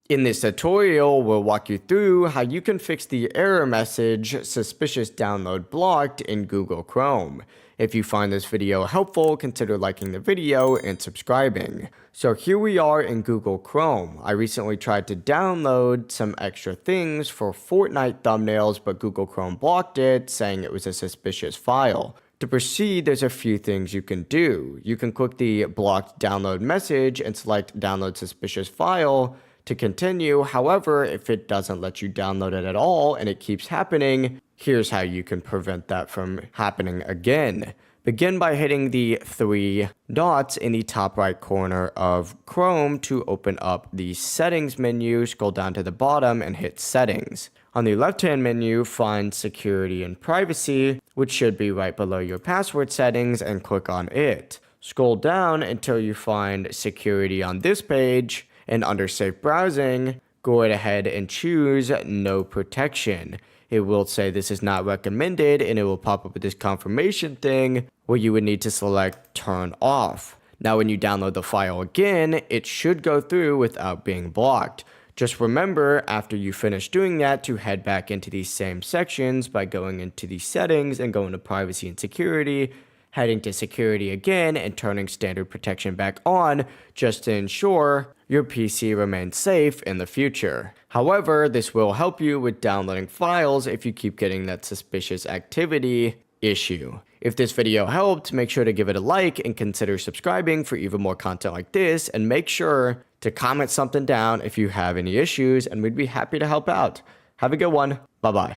In this tutorial, we'll walk you through how you can fix the error message "suspicious download blocked" in Google Chrome. If you find this video helpful, consider liking the video and subscribing. So here we are in Google Chrome. I recently tried to download some extra things for Fortnite thumbnails, but Google Chrome blocked it, saying it was a suspicious file. To proceed, there's a few things you can do. You can click the blocked download message and select download suspicious file to continue. However, if it doesn't let you download it at all and it keeps happening, here's how you can prevent that from happening again. Begin by hitting the three dots in the top right corner of Chrome to open up the settings menu. Scroll down to the bottom and hit settings. On the left-hand menu, find security and privacy, which should be right below your password settings, and click on it. Scroll down until you find security on this page, and under safe browsing, go right ahead and choose no protection. It will say this is not recommended, and it will pop up with this confirmation thing where you would need to select turn off. Now when you download the file again, it should go through without being blocked. Just remember, after you finish doing that, to head back into these same sections by going into the settings and going to privacy and security, heading to security again and turning standard protection back on, just to ensure your PC remains safe in the future. However, this will help you with downloading files if you keep getting that suspicious activity issue. If this video helped, make sure to give it a like and consider subscribing for even more content like this, and make sure to comment something down if you have any issues, and we'd be happy to help out. Have a good one. Bye-bye.